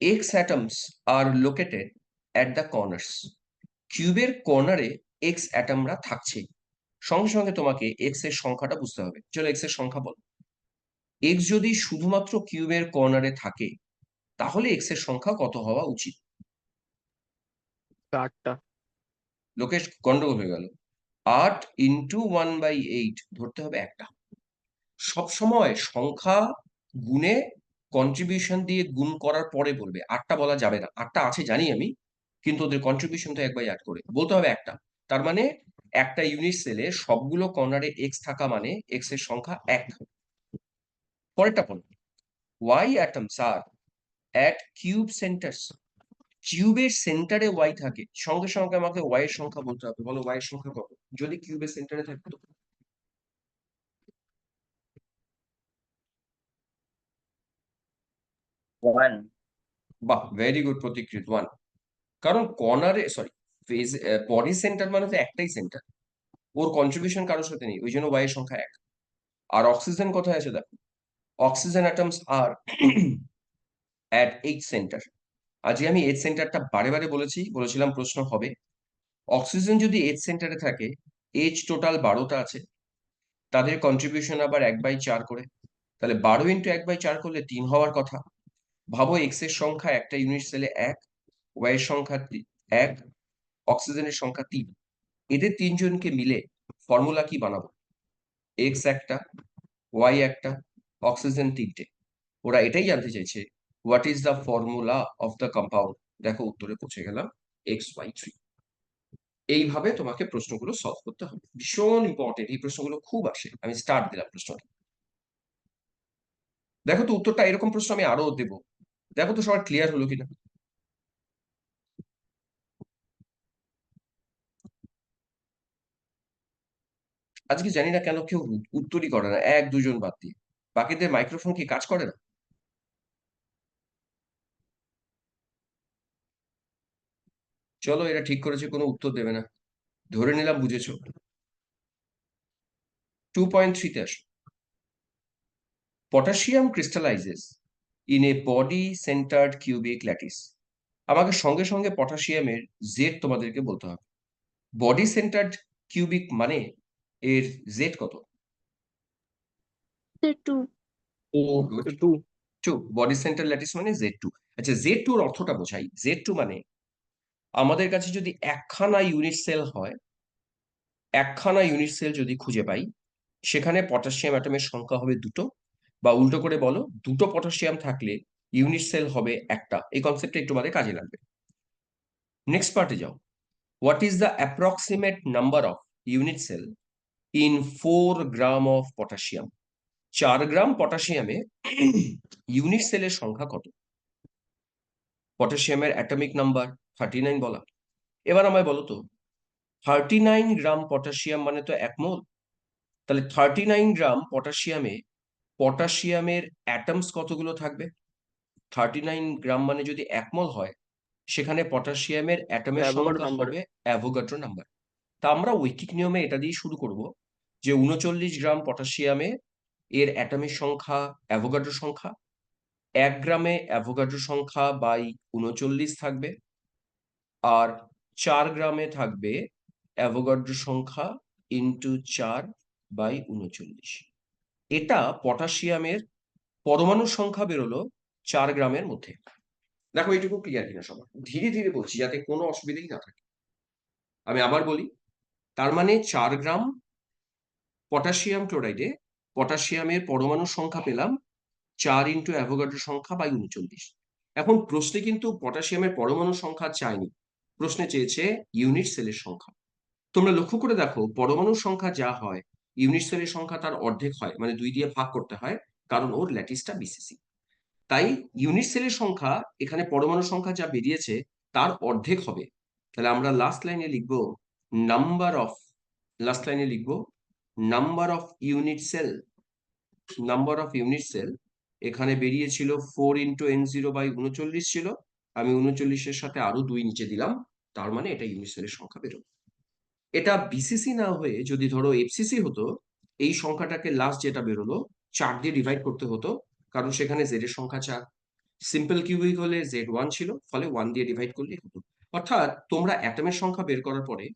x atoms are located at the corners. কিউবের কর্নারে এক্স অ্যাটমরা থাকছে, সঙ্গে সঙ্গে তোমাকে এক্স এর সংখ্যাটা বুঝতে হবে। চলো এক্স এর সংখ্যা বল। এক্স যদি শুধুমাত্র কিউবের কর্নারে থাকে তাহলে এক্স এর সংখ্যা কত হওয়া উচিত? 8টা। লোকেশ গন্ডগোল হয়ে গেল। 8 ইন্টু 1/8 ধরতে হবে একটা। সবসময় সংখ্যা গুণে কন্ট্রিবিউশন দিয়ে গুণ করার পরে বলবে, 8টা বলা যাবে না। 8টা আছে জানি আমি, কিন্তু ওদের কন্ট্রিবিউশন তো 1/8 করে বলতে হবে একটা। তার মানে একটা ইউনিট সেলে সবগুলো কর্নারে এক্স থাকা মানে এক্স এর সংখ্যা 1। পরেরটা বলো, Y atoms are at cube centres. কিউবের সেন্টারে ওয়াই থাকে, সঙ্গে সঙ্গে আমাকে ওয়াই এর সংখ্যা বলতে হবে। বলো ওয়াই এর সংখ্যা কত যদি কিউবের সেন্টারে থাকে? তো 1 বাহ, ভেরি গুড প্রতিকৃত, 1। কারণ কর্নারে সরি ফেজ বডি সেন্টার মানে তো একটাই সেন্টার, ওর কন্ট্রিবিউশন কারোর সাথে নেই, ওই জন্য ওয়াই এর সংখ্যা 1। আর অক্সিজেন কোথায় আছে দেখো, oxygen atoms are at H centre. আজকে আমি এইচ সেন্টারটা বারে বারে বলেছিলাম প্রশ্ন হবে। অক্সিজেন যদি এইচ সেন্টারে থাকে, এইচ টোটাল 12টা আছে, তাদের কন্ট্রিবিউশন আবার 1/4 করে, তাহলে 12 ইন্টু 1/4 করলে 3 হওয়ার কথা। ভাবো এক্স এর সংখ্যা একটা ইউনিট সেলে 1, ওয়াই এর সংখ্যা 1, অক্সিজেনের সংখ্যা 3। এদের তিনজনকে মিলে ফর্মুলা কি বানাবো? এক্স একটা, ওয়াই একটা, অক্সিজেন 3টে। ওরা এটাই জানতে চাইছে, what is the formula of the compound. দেখো উত্তরে পৌঁছে গেলাম, XY3। এইভাবে তোমাকে প্রশ্নগুলো সলভ করতে হবে, ভীষণ ইম্পর্টেন্ট এই প্রশ্নগুলো খুব আসে। আমি স্টার্ট দিলাম প্রশ্নটা, দেখো তো উত্তরটা। এরকম প্রশ্ন আমি আরো দেবো, দেখো তো সবার ক্লিয়ার হলো কিনা। আজকে জানি না কেন কেউ উত্তরই করে না, এক দুজন বাদ দিয়ে। বাকিদের মাইক্রোফোন কি কাজ করে না? চলো, এরা ঠিক করেছে কোনো উত্তর দেবে না, ধরে নিলাম বুঝেছো। 2.3-তে আসো। Potassium crystallizes in a body centered cubic lattice. আমাকে সঙ্গে সঙ্গে পটাশিয়ামের জেড তোমাদেরকে বলতে হবে। বডি সেন্টার্ড কিউবিক মানে এর জেড কত? 2 Good. 2 2। বডি সেন্টার ল্যাটিস মানে Z2। আচ্ছা, Z2 এর অর্থটা বোঝাই। Z2 মানে আমাদের কাছে যদি একখানা ইউনিট সেল হয়, একখানা ইউনিট সেল যদি খুঁজে পাই, সেখানে পটাশিয়াম অ্যাটমের সংখ্যা হবে 2টো, বা উল্টো করে বলো, 2টো পটাশিয়াম থাকলে ইউনিট সেল হবে একটা। এই কনসেপ্টটা একটু বাদে কাজে লাগবে। নেক্সট পার্টে যাও। What is the approximate number of unit cell in 4 gram of potassium? 4 gram পটাশিয়ামে ইউনিট সেলের সংখ্যা কত? পটাশিয়ামের অ্যাটমিক নাম্বার 39 বলা। এবার আমায় বলো তো, 39 গ্রাম পটাশিয়াম মানে তো 1 মোল। তাহলে 39 গ্রাম পটাশিয়ামে পটাশিয়ামের অ্যাটমস কতগুলো থাকবে? 39 গ্রাম মানে যদি 1 মোল হয়, সেখানে পটাশিয়ামের অ্যাটমের অ্যাভোগাড্রো সংখ্যা নাম্বার। হবে অ্যাভোগাড্রো নাম্বার। তা আমরা ঐকিক নিয়মে এটা দিয়ে শুরু করব, যে 39 গ্রাম পটাশিয়ামে এর অ্যাটমের সংখ্যা অ্যাভোগাড্রো সংখ্যা, 1 গ্রামে অ্যাভোগাড্রো সংখ্যা বাই 39 থাকবে, আর 4 গ্রামে থাকবে অ্যাভোগাড্রো সংখ্যা ইন্টু 4/39। এটা পটাশিয়ামের পরমাণু সংখ্যা বেরোলো 4 গ্রামের মধ্যে। দেখো এইটুকু ক্লিয়ার কিনা সবার? ধীরে ধীরে বলছি যাতে কোনো অসুবিধাই না থাকে। আমি আবার বলি, তার মানে 4 গ্রাম পটাশিয়াম ক্লোরাইডে পটাশিয়ামের পরমাণু সংখ্যা পেলাম 4 ইন্টু অ্যাভোগাড্রো সংখ্যা বাই 39। এখন প্রশ্নে কিন্তু পটাশিয়ামের পরমাণু সংখ্যা চায়নি, প্রশ্নে চেয়েছে ইউনিট সেলের সংখ্যা। তোমরা লক্ষ্য করে দেখো, পরমাণুর সংখ্যা যা হয় ইউনিট সেলের সংখ্যা তার অর্ধেক হয়, মানে 2 দিয়ে ভাগ করতে হয়, কারণ ওর ল্যাটিসটা বিসিসি। তাই ইউনিট সেলের সংখ্যা এখানে পরমাণু সংখ্যা যা বেরিয়েছে তার অর্ধেক হবে। তাহলে আমরা লাস্ট লাইনে লিখবো নাম্বার অফ, লাস্ট লাইনে লিখবো number of unit cell. Number of unit cell এখানে বেরিয়েছিল 4 ইন্টু N0/39 ছিল, আমি 39-এর সাথে আরো 2 নিচে দিলাম, তার মানে এটা ইউনিট সেলের সংখ্যা বেরোবে। এটা বিসিসি না হয়ে যদি ধরো এফসিসি হতো, এই সংখ্যাটাকে লাস্ট যেটা বেরোলো 4 দিয়ে ডিভাইড করতে হতো, কারণ সেখানে জেড এর সংখ্যা 4। সিম্পল কিউবিক হলে Z1 ছিল, ফলে 1 দিয়ে ডিভাইড করলেই হতো। অর্থাৎ তোমরা অ্যাটমের সংখ্যা বের করার পরে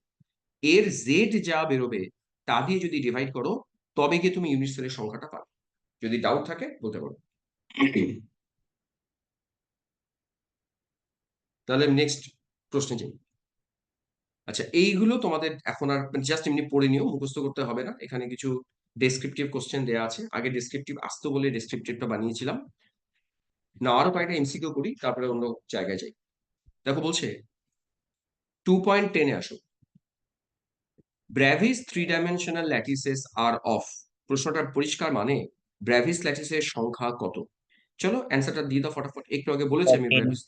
এর জেড যা বেরোবে তা দিয়ে যদি ডিভাইড করো, তবে গিয়ে তুমি ইউনিট সেলের সংখ্যাটা পাবে। যদি ডাউট থাকে বলতে পারো। তাহলে নেক্সট প্রশ্নে যাই। আচ্ছা, এইগুলো তোমাদের এখন আর জাস্ট এমনি পড়ে নিও, মুখস্থ করতে হবে না। এখানে কিছু ডেসক্রিপটিভ কোশ্চেন দেওয়া আছে, আগে ডেসক্রিপটিভ আসতো বলে ডেসক্রিপটিভটা বানিয়েছিলাম না। আরো কয়েকটা এমসিকিউ করি, তারপরে অন্য জায়গায় যাই। দেখো বলছে 2.10-এ আসো। ব্র্যাভিস 3 ডাইমেনশনাল ল্যাটিসেস আর অফ। প্রশ্নটার পরিষ্কার মানে ব্র্যাভিস ল্যাটিসের সংখ্যা কত? চলো অ্যান্সারটা দিয়ে দাও ফটাফট। একটু আগে বলেছি আমি 14 ব্র্যাভিস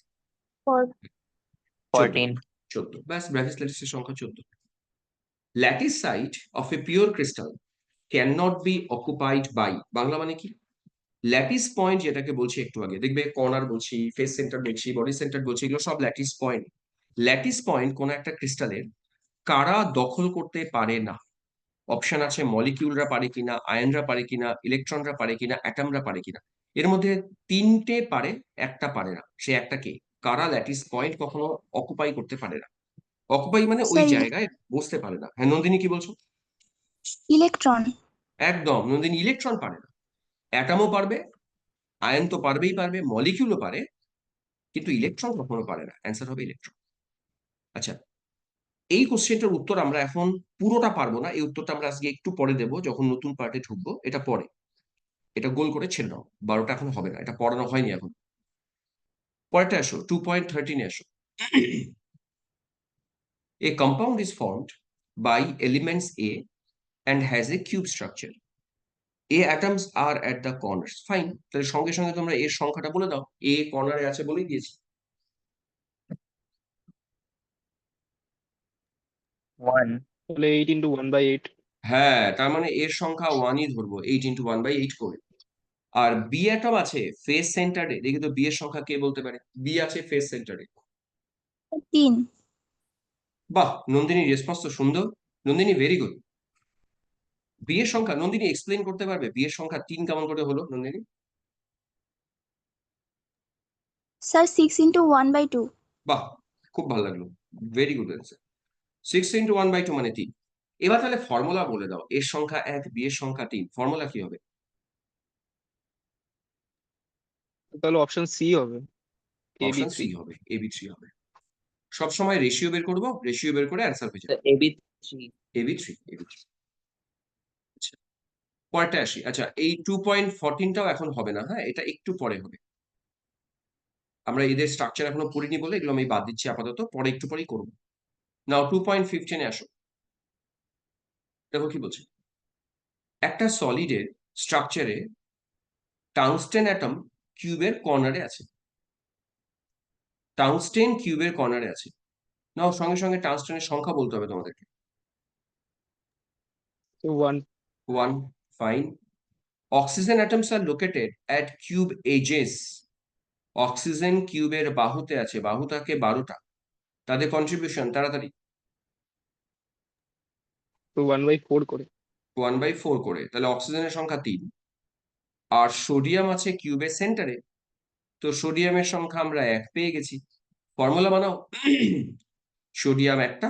14 14 ব্যাস, ব্র্যাভিস ল্যাটিসের সংখ্যা 14। Lattice site of a pure crystal can not be occupied by, Bangla মানে কি? ল্যাটিস পয়েন্ট যেটাকে বলছি একটু আগে, দেখবে কর্নার বলছি, ফেস সেন্টার বলছি, বডি সেন্টার বলছি, এগুলো সব ল্যাটিস পয়েন্ট। ল্যাটিস পয়েন্ট কোন একটা ক্রিস্টালের কারা দখল করতে পারে না। অপশন আছে মলিকিউলরা পারে কিনা, আয়নরা পারে কিনা, ইলেকট্রনরা পারে কিনা, অ্যাটমরা পারে কিনা। এর মধ্যে 3টে পারে, একটা পারে না। সে একটা কে? কারা ল্যাটিস পয়েন্ট কখনো অকুপাই করতে পারে না। অকুপাই মানে ওই স্যার জায়গায় বসতে পারে না। হ্যাঁ নন্দিনী কি বলছো? ইলেকট্রন। একদম নন্দিনী, ইলেকট্রন পারে না। অ্যাটমও পারবে, আয়ন তো পারবেই পারবে, মলিকিউলও পারে, কিন্তু ইলেকট্রন কখনো পারে না। অ্যান্সার হবে ইলেকট্রন। আচ্ছা, এই কোশ্চেনটার উত্তর আমরা এখন পুরোটা পারবো না, এই উত্তরটা আমরা আজকে একটু পরে দেবো যখন নতুন পার্টে ঢুকবো। এটা পরে, এটা গোল করে ছেড়ে দাও, 12টা এখন হবে না, এটা পড়ানো হয়নি এখন। পরেরটা আসো, 2.13 আসো। A compound is formed by elements A and has a cube structure. A atoms are at the corners. Fine, তাহলে সঙ্গে সঙ্গে তোমরা এর সংখ্যাটা বলে দাও। A কর্নারে আছে বলেই দিয়েছি। 1 তাহলে 8 × 1/8। হ্যাঁ, তার মানে এর সংখ্যা 1ই ধরবো, 8 × 1/8 করে। আর বি অ্যাটম আছে ফেস সেন্টারে, দেখি তো বি এর সংখ্যা কে বলতে পারে। বি আছে ফেস সেন্টারে। 3। বাহ, নন্দিনী রেসপন্স তো সুন্দর। Nandini very good. বি এর সংখ্যা নন্দিনী এক্সপ্লেন করতে পারবে? বি এর সংখ্যা 3 কেমন করে হলো নন্দিনী? স্যার 6 × 1/2। বাহ, খুব ভালো লাগলো, ভেরি গুড অ্যান্সার। 6 × 1/2 মানে 3। এবার তাহলে ফর্মুলা বলে দাও, এর সংখ্যা 1, বি এর সংখ্যা 3, ফর্মুলা কি হবে? তাহলে অপশন সি হবে, অপশন AB3। সি হবে, AB3 হবে। সবসময় রেশিও বের করবো, রেশিও বের করে অ্যান্সার হয়ে যাবে। AB3 AB3, AB3। আচ্ছা, পরেরটা আসি। আচ্ছা, এই 2.14টাও এখন হবে না, হ্যাঁ, এটা একটু পরে হবে। আমরা এদের স্ট্রাকচার এখনো পড়িনি বলে এগুলো আমি বাদ দিচ্ছি আপাতত, পরে একটু পরেই করবো। নাও 2.15 আসো। দেখো কি বলছে। একটা সলিডের স্ট্রাকচারে টাংস্টেন অ্যাটম কিউবের কর্নারে আছে। টাংস্টেন কিউবের কর্নারে আছে। নাও সঙ্গে সঙ্গে টাংস্টেনের সংখ্যা বলতে হবে তোমাদেরকে। 1। 1, fine. Oxygen atoms are located at cube edges. Oxygen কিউবের বাহুতে আছে, বাহু থাকে 12টা। তাদের কন্ট্রিবিউশন তাড়াতাড়ি। 1/4 করে। 1/4 করে, তাহলে অক্সিজেনের সংখ্যা 3। আর সোডিয়াম আছে কিউবের সেন্টারে, তো সোডিয়ামের সংখ্যা আমরা 1 পেয়ে গেছি। ফর্মুলা বানাও। সোডিয়াম একটা,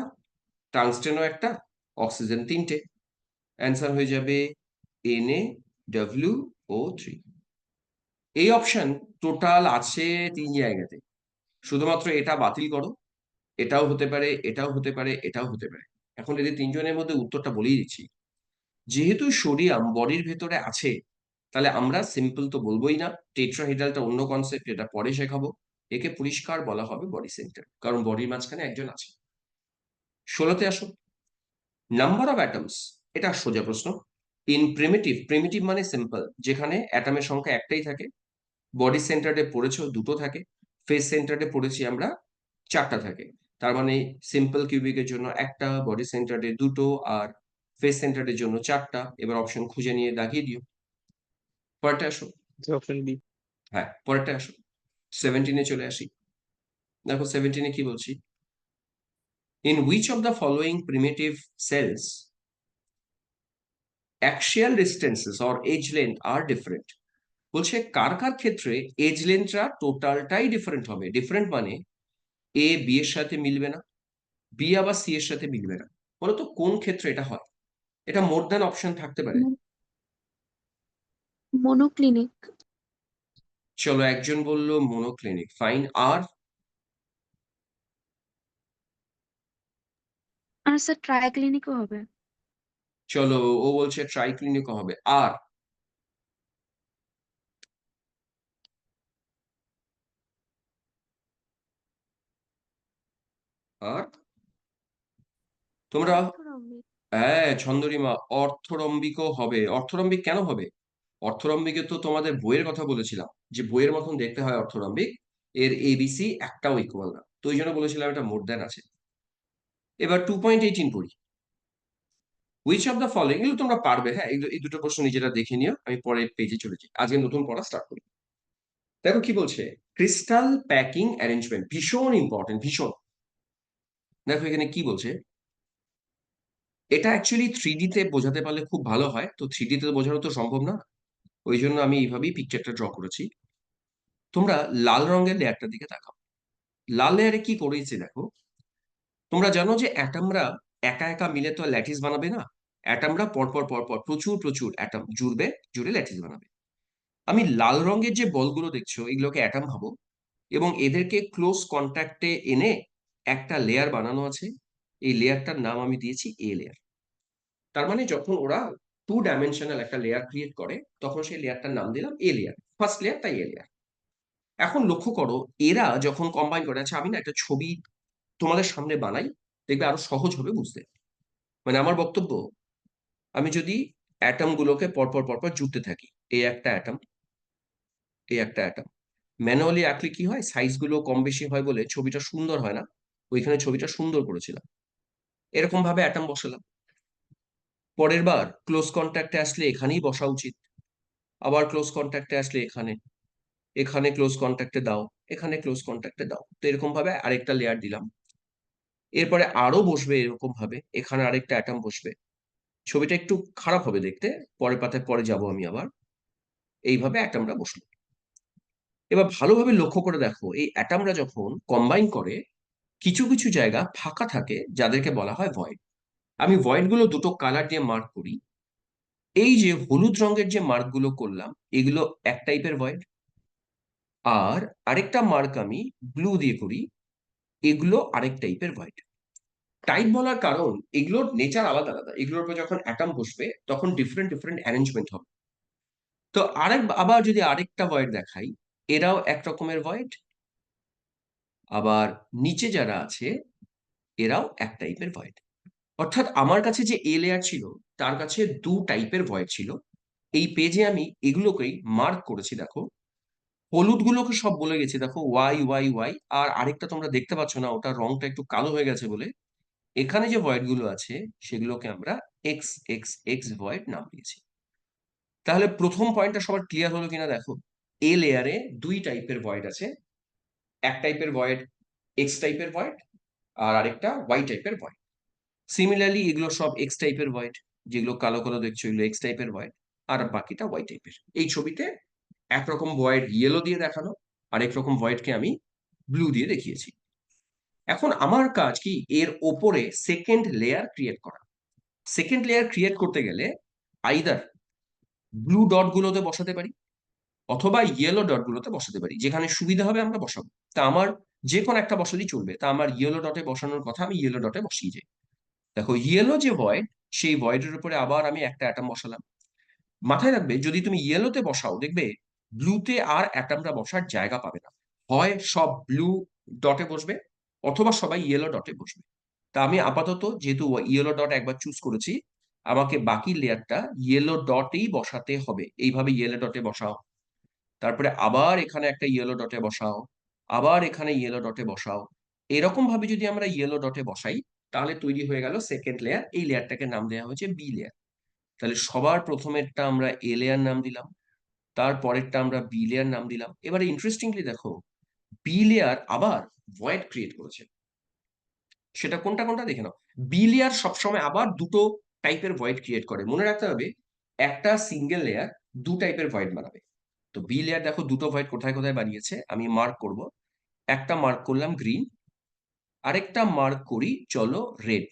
টাংস্টেনও একটা, অক্সিজেন 3টে। অ্যান্সার হয়ে যাবে NaWO3। এই অপশন টোটাল আছে 3 জায়গাতে। শুধুমাত্র এটা বাতিল করো, এটাও হতে পারে, এটাও হতে পারে, এটাও হতে পারে। এখন এদের 3জনের মধ্যে উত্তরটা বলেই দিচ্ছি। যেহেতু সোডিয়াম বডির ভেতরে আছে, তাহলে আমরা সিম্পল তো বলবোই না। টেট্রাহিড্রালটা অন্য কনসেপ্ট, এটা পরে শেখাবো। একে পরিষ্কার বলা হবে বডি সেন্টার, কারণ বডির মাঝখানে একজন আছে। 16তে আসো। নাম্বার অফ অ্যাটমস, এটা সোজা প্রশ্ন। ইন প্রিমিটিভ, প্রিমিটিভ মানে সিম্পল, যেখানে অ্যাটমের সংখ্যা একটাই থাকে। বডি সেন্টারে পড়েছো 2টো থাকে, ফেস সেন্টারে পড়েছি আমরা 4টা থাকে। তার মানে সিম্পল কিউবিকের জন্য একটা, বডি সেন্টারে 2টো, আর ফেস সেন্টারের জন্য 4টা। এবার অপশন খুঁজে নিয়ে দাগিয়ে দিও। পরেরটা আসো। Option B. হ্যাঁ, পরেরটা আসো। 17-এ চলে আসি। দেখো 17-এ কি বলছি। In which of the following primitive cells axial distances or edge length are different. বলছে কার কার ক্ষেত্রে এজ লেন্থটা টোটালটাই ডিফারেন্ট হবে। ডিফারেন্ট মানে এ বি এর সাথে মিলবে না, বি আবার সি এর সাথে মিলবে না। বলতো কোন ক্ষেত্রে এটা হয়? এটা মোর দ্যান অপশন থাকতে পারে। মনোক্লিনিক। চলো, একজন বললো মনোক্লিনিক, ফাইন। আর আর স্যার ট্রাইক্লিনিকও হবে। চলো, ও বলছে ট্রাইক্লিনিক হবে। আর আর তোমরা হ্যাঁ ছন্দরিমা, অর্থরম্বিকও হবে। অর্থরম্বিক কেন হবে? অর্থরম্বিকে তো তোমাদের বইয়ের কথা বলেছিলাম যে বইয়ের মতন দেখতে হয় অর্থরম্বিক, এর এবিসি একটাও ইকুয়াল না, তো ওই জন্য বলেছিলাম এটা মোর দ্যান আছে। এবার 2.18 পড়ি। হুইচ অফ দ্য ফলোইং, এগুলো তোমরা পারবে, হ্যাঁ এই দুটো প্রশ্ন নিজেরা দেখে নিও, আমি পরের পেজে চলে যাই, আজকে নতুন পড়া স্টার্ট করি। দেখো কি বলছে, ক্রিস্টাল প্যাকিং অ্যারেঞ্জমেন্ট ভীষণ ইম্পর্টেন্ট, ভীষণ। দেখো এখানে কি বলছে, এটা অ্যাকচুয়ালি 3D তে বোঝাতে পারলে খুব ভালো হয়, তো 3D তে বোঝানো তো সম্ভব না, ওই জন্য আমি এইভাবেই পিকচারটা ড্র করেছি। তোমরা লাল রঙের লেয়ারটার দিকে তাকাও। লাল লেয়ারে কি করেছে দেখো, তোমরা জানো যে অ্যাটমরা একা একা মিলে তো ল্যাটিস বানাবে না, অ্যাটমরা পরপর পরপর প্রচুর প্রচুর অ্যাটম জুড়বে, জুড়ে ল্যাটিস বানাবে। আমি লাল রঙের যে বলগুলো দেখছো এগুলোকে অ্যাটম ভাবো, এবং এদেরকে ক্লোজ কন্ট্যাক্টে এনে একটা লেয়ার বানানো আছে, এই লেয়ারটার নাম আমি দিয়েছি এ লেয়ার। তার মানে যখন ওরা 2 ডাইমেনশনাল একটা লেয়ার ক্রিয়েট করে তখন সেই লেয়ারটার নাম দিলাম এ লেয়ার, ফার্স্ট লেয়ার তাই এ লেয়ার। এখন লক্ষ্য করো এরা যখন কম্বাইন করে, আচ্ছা আমি না একটা ছবি তোমাদের সামনে বানাই, দেখবে আরো সহজ হবে বুঝতে। মানে আমার বক্তব্য, আমি যদি অ্যাটম গুলোকে পরপর পরপর জুড়তে থাকি, এই একটা অ্যাটম, এই একটা অ্যাটম, ম্যানুয়ালি আঁকলে কি হয়, সাইজ গুলো কম বেশি হয় বলে ছবিটা সুন্দর হয় না, ওইখানে ছবিটা সুন্দর করেছিলাম। এরকম ভাবে অ্যাটম বসালাম, পরের বার ক্লোজ কন্ট্যাক্টে আসলে এখানেই বসা উচিত, আবার ক্লোজ কন্ট্যাক্টে আসলে এখানে, এখানে ক্লোজ কন্ট্যাক্টে দাও, এখানে ক্লোজ কন্ট্যাক্টে দাও, তো এরকম ভাবে আরেকটা লেয়ার দিলাম। এরপরে আরো বসবে এরকম ভাবে, এখানে আরেকটা অ্যাটম বসবে, ছবিটা একটু খারাপ হবে দেখতে, পরের পাতায় পরে যাব আমি আবার। এইভাবে অ্যাটমরা বসলো। এবার ভালোভাবে লক্ষ্য করে দেখো, এই অ্যাটমরা যখন কম্বাইন করে কিছু কিছু জায়গা ফাঁকা থাকে যাদেরকে বলা হয় ভয়েড। আমি ভয়েড গুলো দুটো কালার দিয়ে মার্ক করি। এই যে হলুদ রঙের যে মার্ক গুলো করলাম এগুলো এক টাইপের ভয়েড, আর আরেকটা মার্ক আমি ব্লু দিয়ে করি, এগুলো আরেক টাইপের ভয়েড। টাইপ বলার কারণ এগুলোর নেচার আলাদা আলাদা, এগুলোর উপর যখন অ্যাটম বসবে তখন ডিফারেন্ট ডিফারেন্ট অ্যারেঞ্জমেন্ট হবে। তো আবার যদি আরেকটা ভয়েড দেখাই, এরাও এক রকমের ভয়েড, আবার নিচে যারা আছে এরাও এক টাইপের ভয়েড। অর্থাৎ আমার কাছে যে এ লেয়ার ছিল তার কাছে 2 টাইপের ভয়েড ছিল। এই পেজে আমি এগুলোকেই মার্ক করেছি, দেখো হলুদ গুলোকে সব বলে গেছি, দেখো ওয়াই ওয়াই ওয়াই, আর আরেকটা তোমরা দেখতে পাচ্ছ না, ওটা রংটা একটু কালো হয়ে গেছে বলে এখানে যে ভয়েড গুলো আছে সেগুলোকে আমরা এক্স এক্স এক্স ভয়েড নাম দিয়েছি। তাহলে প্রথম পয়েন্টটা সবার ক্লিয়ার হলো কিনা দেখো, এ লেয়ারে 2 টাইপের ভয়েড আছে, এক টাইপের ভয়েড এক্স টাইপের ভয়েড, আর আরেকটা ওয়াই টাইপের ভয়েড। সিমিলারলি এগুলো সব এক্স টাইপের ভয়েড, যেগুলো কালো কালো দেখছো এগুলো এক্স টাইপের ভয়েড, আর বাকিটা ওয়াই টাইপের। এই ছবিতে একরকম ভয়েড ইয়েলো দিয়ে দেখানো, আরেক রকম ভয়েডকে আমি ব্লু দিয়ে দেখিয়েছি। এখন আমার কাজ কি, এর ওপরে সেকেন্ড লেয়ার ক্রিয়েট করা। সেকেন্ড লেয়ার ক্রিয়েট করতে গেলে আইদার ব্লু ডট গুলোতে বসাতে পারি অথবা ইয়েলো ডট গুলোতে বসাতে পারি, যেখানে সুবিধা হবে আমরা বসাবো। তা আমার যে কোনো একটা বসালেই চলবে, তা আমার ইয়েলো ডটে বসানোর কথা, আমি ইয়েলো ডটে বসিয়ে যাই। দেখো ইয়েলো যে ভয়েড, সেই ভয়েডের উপরে আবার আমি একটা অ্যাটম বসালাম। মাথায় রাখবে যদি তুমি ইয়েলোতে বসাও দেখবে ব্লুতে আর অ্যাটমটা বসার জায়গা পাবে না, হয় সব ব্লু ডটে বসবে অথবা সবাই ইয়েলো ডটে বসবে। তা আমি আপাতত যেহেতু ইয়েলো ডট একবার চুজ করেছি, আমাকে বাকি লেয়ারটা ইয়েলো ডটেই বসাতে হবে। এইভাবে ইয়েলো ডটে বসাও, তারপরে আবার এখানে একটা ইয়েলো ডটে বসাও, আবার এখানে ইয়েলো ডটে বসাও। এরকম ভাবে যদি আমরা ইয়েলো ডটে বসাই তাহলে তৈরি হয়ে গেল সেকেন্ড লেয়ার। এই লেয়ারটাকে নাম দেওয়া হয়েছে বি লেয়ার। তাহলে সবার প্রথমেরটা আমরা এ লেয়ার নাম দিলাম, তারপরেরটা আমরা বি লেয়ার নাম দিলাম। এবারে ইন্টারেস্টিংলি দেখো, বি লেয়ার আবার ভয়েড ক্রিয়েট করেছে, সেটা কোনটা কোনটা দেখে নাও। বি লেয়ার সবসময় আবার দুটো টাইপের ভয়েড ক্রিয়েট করে, মনে রাখতে হবে একটা সিঙ্গেল লেয়ার 2 টাইপের ভয়েড বানাবে। তো বি লেয়ার দেখো দুটো ভয়েড কোথায় কোথায় বানিয়েছে, আমি মার্ক করব। একটা মার্ক করলাম গ্রিন, আরেকটা মার্ক করি চলো রেড।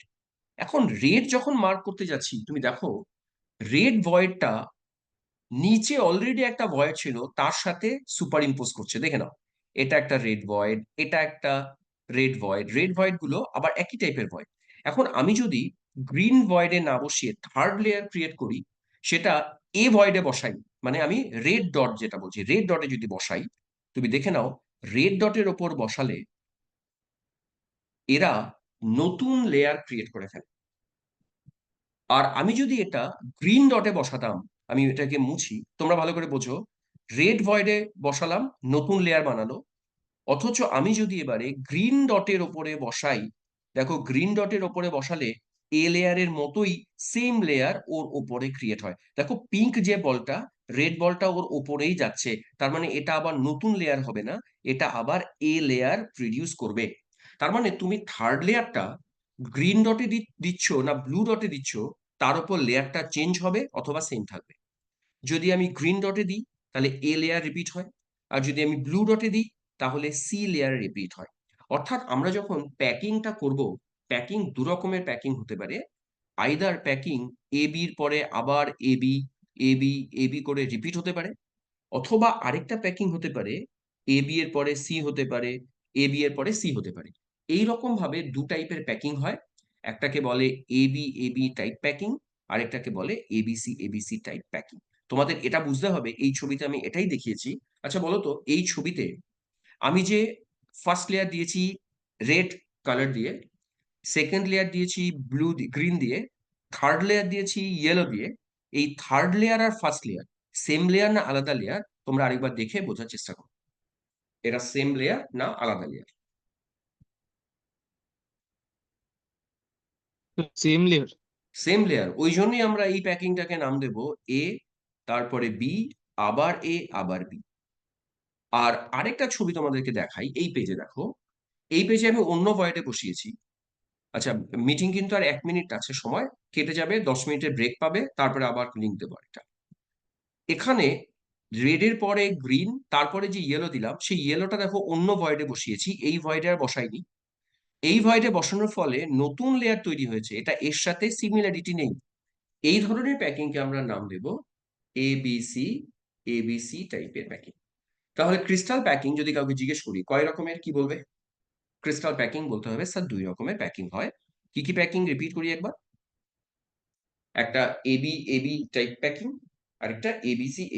এখন রেড যখন মার্ক করতে যাচ্ছি তুমি দেখো রেড ভয়েডটা নিচে অলরেডি একটা ভয়েড ছিল তার সাথে সুপার ইম্পোজ করছে, দেখে নাও। এটা একটা রেড ভয়েড, এটা একটা রেড ভয়েড, রেড ভয়েড গুলো আবার একই টাইপের ভয়েড। এখন আমি যদি গ্রিন ভয়েডে না বসিয়ে থার্ড লেয়ার ক্রিয়েট করি, সেটা এ ভয়েডে বসাই, মানে আমি রেড ডট যেটা বলছি রেড ডটে যদি বসাই, তুমি দেখে নাও রেড ডটের ওপর বসালে এরা নতুন লেয়ার ক্রিয়েট করে ফেলে। আর আমি যদি এটা গ্রিন ডটে বসাতাম, আমি এটাকে মুছি, তোমরা ভালো করে বোঝো, রেড ভয়েডে বসালাম, নতুন লেয়ার বানালো। অথচ আমি যদি এবারে গ্রিন ডটের ওপরে বসাই, দেখো গ্রিন ডটের ওপরে বসালে এ লেয়ারের মতোই সেম লেয়ার ওর ওপরে ক্রিয়েট হয়। দেখো পিঙ্ক যে বলটা, রেড বলটা ওর ওপরেই যাচ্ছে, তার মানে এটা আবার নতুন লেয়ার হবে না, এটা আবার এ লেয়ার প্রডিউস করবে। তার মানে তুমি থার্ড লেয়ারটা গ্রিন ডটে দিচ্ছ না ব্লু ডটে দিচ্ছ, তার উপর লেয়ারটা চেঞ্জ হবে অথবা সেম থাকবে। যদি আমি গ্রিন ডটে দিই তাহলে এ লেয়ার রিপিট হয়, আর যদি আমি ব্লু ডটে দিই তাহলে সি লেয়ার রিপিট হয়। অর্থাৎ আমরা যখন প্যাকিংটা করব, প্যাকিং দু রকমের প্যাকিং হতে পারে। আইদার প্যাকিং এ বির পরে আবার A B, A B, A B করে রিপিট হতে পারে, অথবা আরেকটা প্যাকিং হতে পারে এ বি এর পরে সি হতে পারে, এ বি এর পরে সি হতে পারে। এই রকম ভাবে দু টাইপের প্যাকিং হয়। একটাকে বলে এ বি টাইপ প্যাকিং, আরেকটাকে বলে এবিসি টাইপ প্যাকিং। তোমাদের এটা বুঝতে হবে, এই ছবিতে আমি এটাই দেখিয়েছি। আচ্ছা বলো তো, এই ছবিতে আমি যে ফার্স্ট লেয়ার দিয়েছি রেড কালার দিয়ে, সেকেন্ড লেয়ার দিয়েছি ব্লু গ্রিন দিয়ে, থার্ড লেয়ার দিয়েছি ইয়েলো দিয়ে, এই থার্ড লেয়ার আর ফার্স্ট লেয়ার সেম লেয়ার না আলাদা লেয়ার? তোমরা আরেকবার দেখে বোঝার চেষ্টা করো, এরা সেম লেয়ার না আলাদা layer? Same layer. Same layer, ওই জন্যই আমরা এই প্যাকিংটাকে নাম দেব এ, তারপরে বি, আবার এ, আবার বি। আর আরেকটা ছবি তোমাদেরকে দেখাই, এই পেজে দেখো, এই পেজে আমি অন্য ভয়েডে বসিয়েছি। আচ্ছা, মিটিং কিন্তু আর 1 মিনিট আছে, সময় কেটে যাবে, 10 মিনিটের ব্রেক পাবে, তারপরে আবার লিঙ্ক দেবো একটা। এখানে রেডের পরে গ্রিন, তারপরে যে ইয়েলো দিলাম, সেই ইয়েলোটা দেখো অন্য ভয়েডে বসিয়েছি, এই ভয়েডে আর বসাইনি। এই ভয়েডে বসানোর ফলে নতুন লেয়ার তৈরি হয়েছে, এটা এর সাথে সিমিলারিটি নেই। এই ধরনের প্যাকিংকে আমরা নাম দেব এবিসি টাইপের প্যাকিং। তাহলে ক্রিস্টাল প্যাকিং যদি কাউকে জিজ্ঞেস করি কয় রকমের, কি বলবে? ক্রিস্টাল প্যাকিং বলতে হবে স্যার 2 রকমের প্যাকিং হয়। কি কি প্যাকিং রিপিট করি একবার? একটা এবি টাইপ প্যাকিং, আরেকটা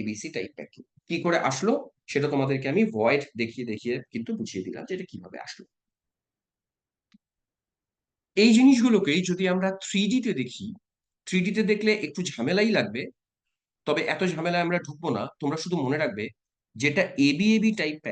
এবিসি টাইপ প্যাকিং। কি করে আসলো সেটা তোমাদেরকে আমি ভয়েড দেখিয়ে দেখিয়ে কিন্তু বুঝিয়ে দিলাম যে এটা কিভাবে আসলো। এই জিনিসগুলোকেই যদি আমরা 3D তে দেখি, 3D তে দেখলে একটু ঝামেলাই লাগবে, তবে এত ঝামেলায় আমরা ঢুকবো না। তোমরা শুধু মনে রাখবে, যেটা এবি টাইপ